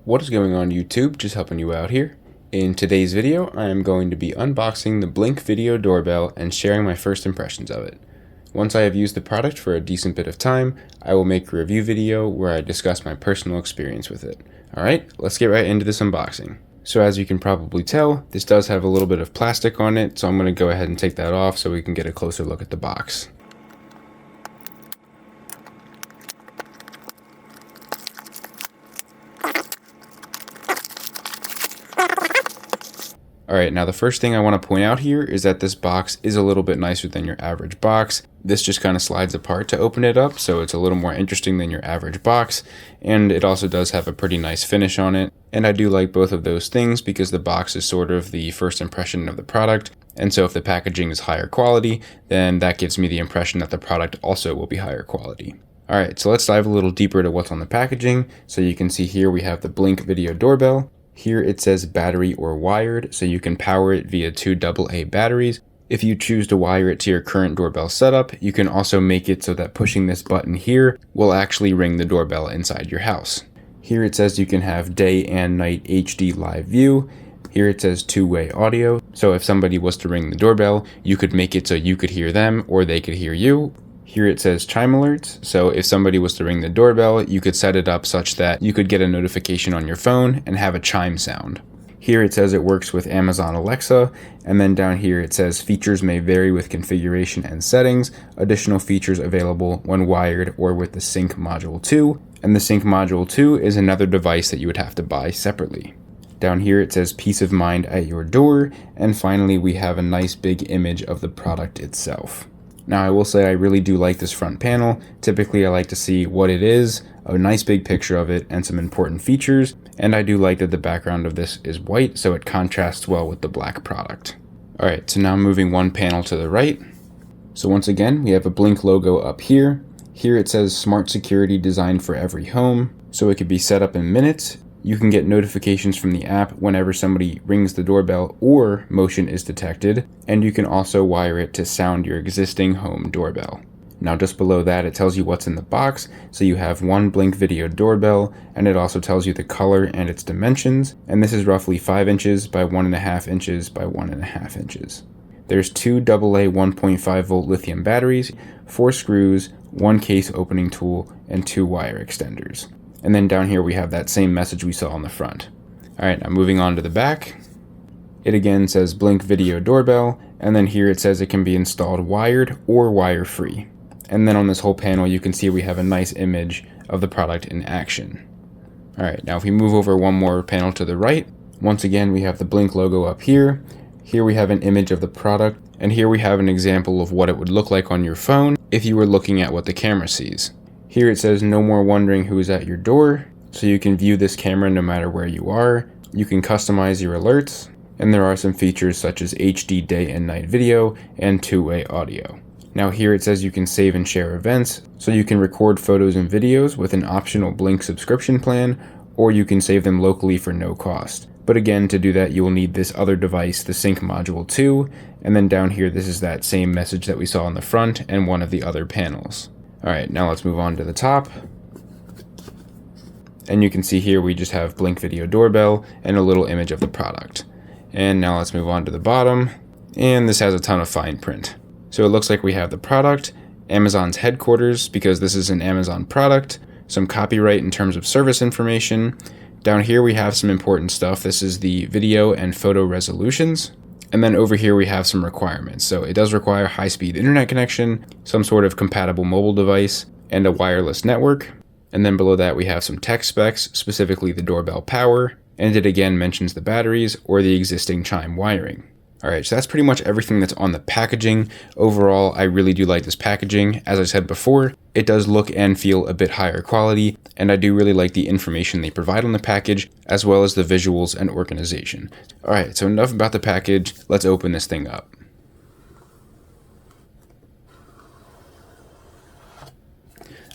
What is going on YouTube? Just helping you out here. In today's video, I am going to be unboxing the Blink Video Doorbell and sharing my first impressions of it. Once I have used the product for a decent bit of time, I will make a review video where I discuss my personal experience with it. Alright, let's get right into this unboxing. So as you can probably tell, this does have a little bit of plastic on it, so I'm going to go ahead and take that off so we can get a closer look at the box. Alright, now the first thing I want to point out here is that this box is a little bit nicer than your average box. This just kind of slides apart to open it up, so it's a little more interesting than your average box, and it also does have a pretty nice finish on it. And I do like both of those things because the box is sort of the first impression of the product, and so if the packaging is higher quality, then that gives me the impression that the product also will be higher quality. Alright, so let's dive a little deeper to what's on the packaging. So you can see here we have the Blink Video Doorbell. Here it says battery or wired, so you can power it via two AA batteries. If you choose to wire it to your current doorbell setup, you can also make it so that pushing this button here will actually ring the doorbell inside your house. Here it says you can have day and night HD live view. Here it says two-way audio, so if somebody was to ring the doorbell, you could make it so you could hear them or they could hear you. Here it says chime alerts, so if somebody was to ring the doorbell, you could set it up such that you could get a notification on your phone and have a chime sound. Here it says it works with Amazon Alexa, and then down here it says features may vary with configuration and settings, additional features available when wired or with the Sync Module 2, and the Sync Module 2 is another device that you would have to buy separately. Down here it says peace of mind at your door, and finally we have a nice big image of the product itself. Now I will say I really do like this front panel. Typically I like to see what it is, a nice big picture of it, and some important features, and I do like that the background of this is white so it contrasts well with the black product. Alright, so now moving one panel to the right. So once again we have a Blink logo up here. Here it says smart security designed for every home, so it could be set up in minutes. You can get notifications from the app whenever somebody rings the doorbell or motion is detected, and you can also wire it to sound your existing home doorbell. Now just below that it tells you what's in the box, so you have one Blink Video Doorbell, and it also tells you the color and its dimensions, and this is roughly 5 inches by 1.5 inches by 1.5 inches. There's two AA 1.5 volt lithium batteries, 4 screws, 1 case opening tool, and 2 wire extenders. And then down here we have that same message we saw on the front. Alright, now moving on to the back. It again says Blink Video Doorbell, and then here it says it can be installed wired or wire-free. And then on this whole panel you can see we have a nice image of the product in action. Alright, now if we move over one more panel to the right, once again we have the Blink logo up here. Here we have an image of the product, and here we have an example of what it would look like on your phone if you were looking at what the camera sees. Here it says no more wondering who is at your door, so you can view this camera no matter where you are. You can customize your alerts, and there are some features such as HD day and night video and two-way audio. Now here it says you can save and share events, so you can record photos and videos with an optional Blink subscription plan, or you can save them locally for no cost. But again, to do that you will need this other device, the Sync Module 2, and then down here this is that same message that we saw on the front and one of the other panels. Alright, now let's move on to the top. And you can see here we just have Blink Video Doorbell and a little image of the product. And now let's move on to the bottom. And this has a ton of fine print. So it looks like we have the product, Amazon's headquarters because this is an Amazon product, some copyright in terms of service information. Down here we have some important stuff. This is the video and photo resolutions. And then over here we have some requirements. So it does require high-speed internet connection, some sort of compatible mobile device, and a wireless network. And then below that we have some tech specs, specifically the doorbell power, and it again mentions the batteries or the existing chime wiring. Alright, so that's pretty much everything that's on the packaging. Overall, I really do like this packaging. As I said before, it does look and feel a bit higher quality, and I do really like the information they provide on the package, as well as the visuals and organization. Alright, so enough about the package, let's open this thing up.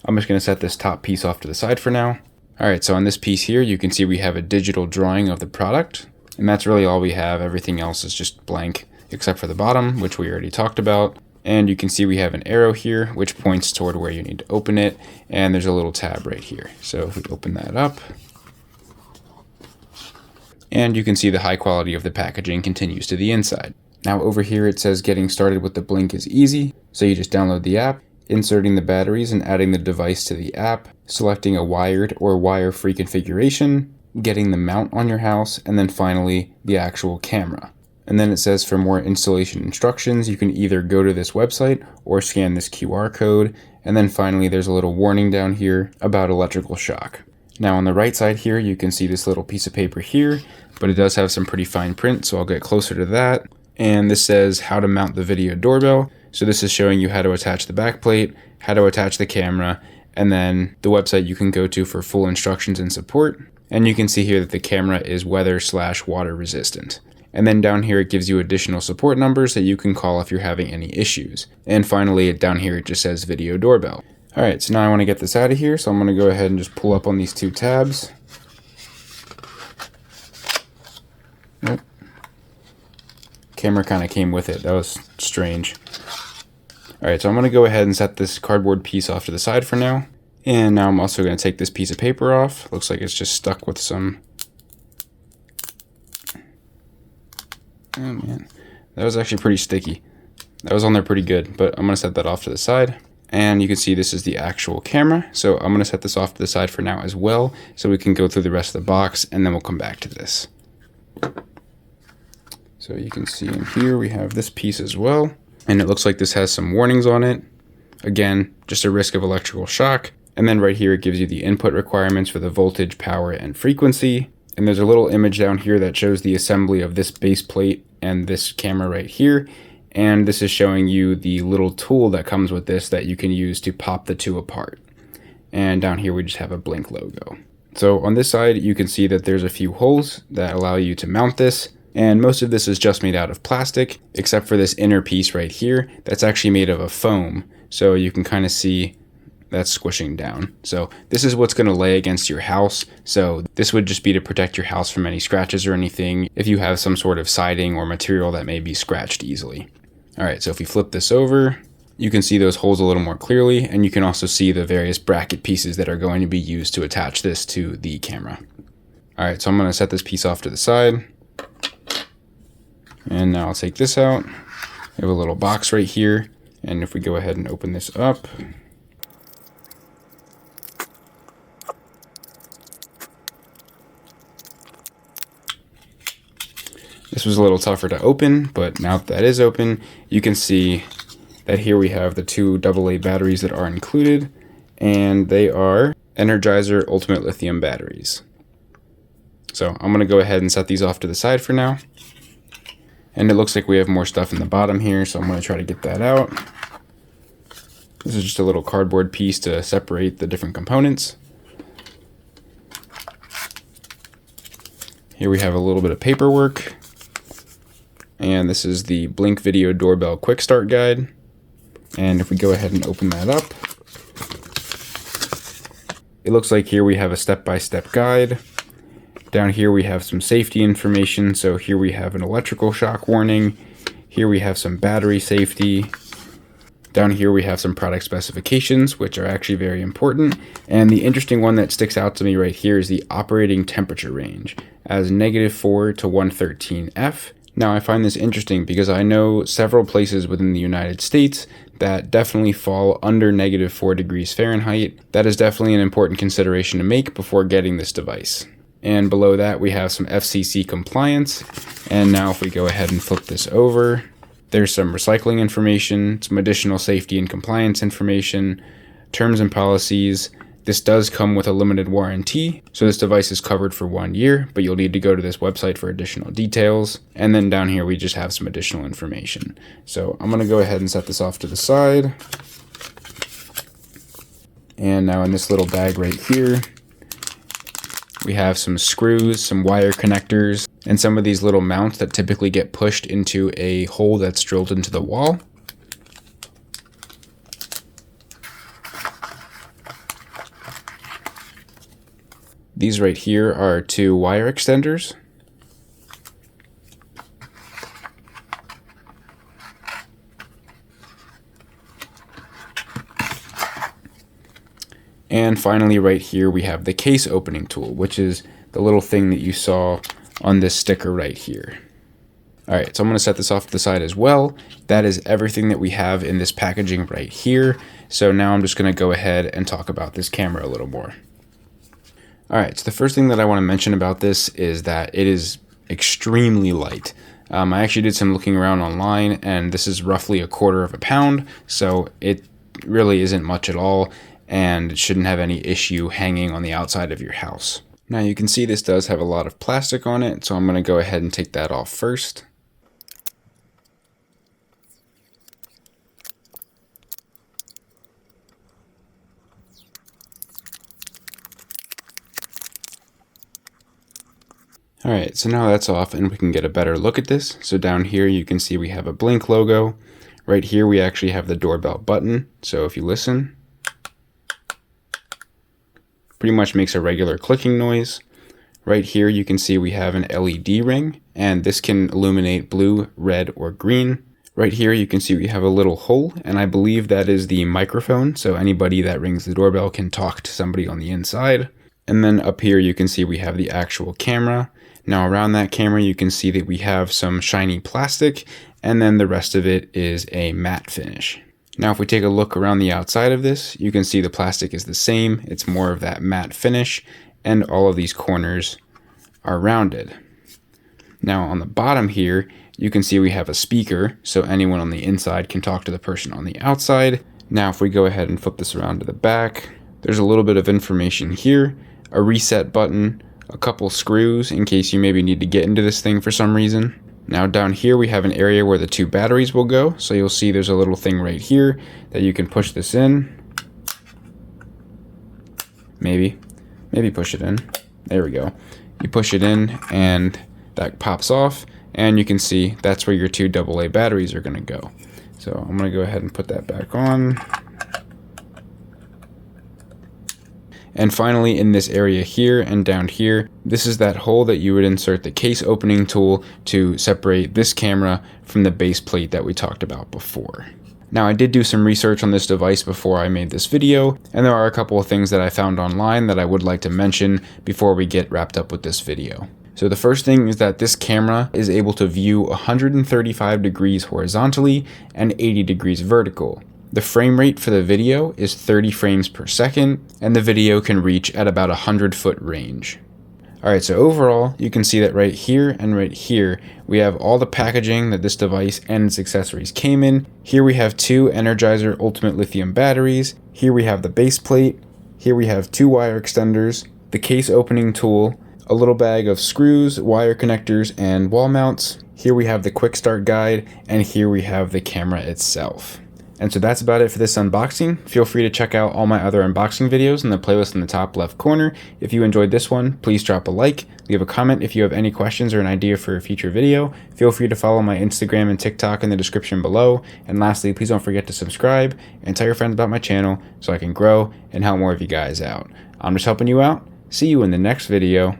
I'm just going to set this top piece off to the side for now. Alright, so on this piece here, you can see we have a digital drawing of the product. And that's really all we have. Everything else is just blank, except for the bottom, which we already talked about. And you can see we have an arrow here, which points toward where you need to open it. And there's a little tab right here. So if we open that up, And you can see the high quality of the packaging continues to the inside. Now over here it says getting started with the Blink is easy. So you just download the app, inserting the batteries and adding the device to the app, selecting a wired or wire-free configuration, getting the mount on your house, and then finally the actual camera. And then it says for more installation instructions, you can either go to this website or scan this QR code. And then finally, there's a little warning down here about electrical shock. Now on the right side here, you can see this little piece of paper here, but it does have some pretty fine print, so I'll get closer to that. And this says how to mount the video doorbell. So this is showing you how to attach the back plate, how to attach the camera, and then the website you can go to for full instructions and support. And you can see here that the camera is weather/water resistant. And then down here, it gives you additional support numbers that you can call if you're having any issues. And finally, down here, it just says video doorbell. All right, so now I want to get this out of here. So I'm going to go ahead and just pull up on these two tabs. Nope. Camera kind of came with it. That was strange. All right, so I'm going to go ahead and set this cardboard piece off to the side for now. And now I'm also going to take this piece of paper off. Looks like it's just stuck with some... Oh man, that was actually pretty sticky. That was on there pretty good, but I'm going to set that off to the side. And you can see this is the actual camera. So I'm going to set this off to the side for now as well, so we can go through the rest of the box and then we'll come back to this. So you can see in here we have this piece as well. And it looks like this has some warnings on it. Again, just a risk of electrical shock. And then right here it gives you the input requirements for the voltage, power, and frequency. And there's a little image down here that shows the assembly of this base plate and this camera right here. And this is showing you the little tool that comes with this that you can use to pop the two apart. And down here we just have a Blink logo. So on this side you can see that there's a few holes that allow you to mount this. And most of this is just made out of plastic, except for this inner piece right here that's actually made of a foam. So you can kind of see that's squishing down. So this is what's going to lay against your house. So this would just be to protect your house from any scratches or anything if you have some sort of siding or material that may be scratched easily. All right, so if we flip this over, you can see those holes a little more clearly, and you can also see the various bracket pieces that are going to be used to attach this to the camera. All right, so I'm going to set this piece off to the side. And now I'll take this out. We have a little box right here. And if we go ahead and open this up, this was a little tougher to open, but now that is open, you can see that here we have the two AA batteries that are included, and they are Energizer Ultimate Lithium batteries. So I'm going to go ahead and set these off to the side for now. And it looks like we have more stuff in the bottom here, so I'm going to try to get that out. This is just a little cardboard piece to separate the different components. Here we have a little bit of paperwork. And this is the Blink Video Doorbell Quick Start Guide. And if we go ahead and open that up, it looks like here we have a step-by-step guide. Down here we have some safety information. So here we have an electrical shock warning. Here we have some battery safety. Down here we have some product specifications, which are actually very important. And the interesting one that sticks out to me right here is the operating temperature range as -4 to 113 F. Now I find this interesting because I know several places within the United States that definitely fall under -4 degrees Fahrenheit. That is definitely an important consideration to make before getting this device. And below that we have some FCC compliance. And now if we go ahead and flip this over, there's some recycling information, some additional safety and compliance information, terms and policies. This does come with a limited warranty, so this device is covered for 1 year, but you'll need to go to this website for additional details. And then down here we just have some additional information. So I'm going to go ahead and set this off to the side. And now in this little bag right here, we have some screws, some wire connectors, and some of these little mounts that typically get pushed into a hole that's drilled into the wall. These right here are 2 wire extenders. And finally right here we have the case opening tool, which is the little thing that you saw on this sticker right here. All right, so I'm gonna set this off to the side as well. That is everything that we have in this packaging right here. So now I'm just gonna go ahead and talk about this camera a little more. All right, so the first thing that I wanna mention about this is that it is extremely light. I actually did some looking around online, and this is roughly 1/4 of a pound, so it really isn't much at all, and it shouldn't have any issue hanging on the outside of your house. Now you can see this does have a lot of plastic on it, so I'm gonna go ahead and take that off first. All right, so now that's off and we can get a better look at this. So down here you can see we have a Blink logo. Right here we actually have the doorbell button. So if you listen, pretty much makes a regular clicking noise. Right here you can see we have an LED ring, and this can illuminate blue, red, or green. Right here you can see we have a little hole, and I believe that is the microphone, so anybody that rings the doorbell can talk to somebody on the inside. And then up here you can see we have the actual camera. Now around that camera you can see that we have some shiny plastic, and then the rest of it is a matte finish. Now if we take a look around the outside of this, you can see the plastic is the same. It's more of that matte finish, and all of these corners are rounded. Now on the bottom here, you can see we have a speaker, so anyone on the inside can talk to the person on the outside. Now if we go ahead and flip this around to the back, there's a little bit of information here, a reset button, a couple screws in case you maybe need to get into this thing for some reason. Now down here we have an area where the 2 batteries will go, so you'll see there's a little thing right here that you can push this in. Maybe push it in. There we go. You push it in and that pops off, and you can see that's where your 2 AA batteries are gonna go. So I'm gonna go ahead and put that back on. And finally, in this area here and down here, this is that hole that you would insert the case opening tool to separate this camera from the base plate that we talked about before. Now I did do some research on this device before I made this video, and there are a couple of things that I found online that I would like to mention before we get wrapped up with this video. So the first thing is that this camera is able to view 135 degrees horizontally and 80 degrees vertical. The frame rate for the video is 30 frames per second, and the video can reach at about 100-foot range. Alright, so overall, you can see that right here and right here, we have all the packaging that this device and its accessories came in. Here we have 2 Energizer Ultimate Lithium batteries. Here we have the base plate. Here we have 2 wire extenders, the case opening tool, a little bag of screws, wire connectors, and wall mounts. Here we have the quick start guide, and here we have the camera itself. And so that's about it for this unboxing. Feel free to check out all my other unboxing videos in the playlist in the top left corner. If you enjoyed this one, please drop a like, leave a comment if you have any questions or an idea for a future video. Feel free to follow my Instagram and TikTok in the description below. And lastly, please don't forget to subscribe and tell your friends about my channel so I can grow and help more of you guys out. I'm just helping you out. See you in the next video.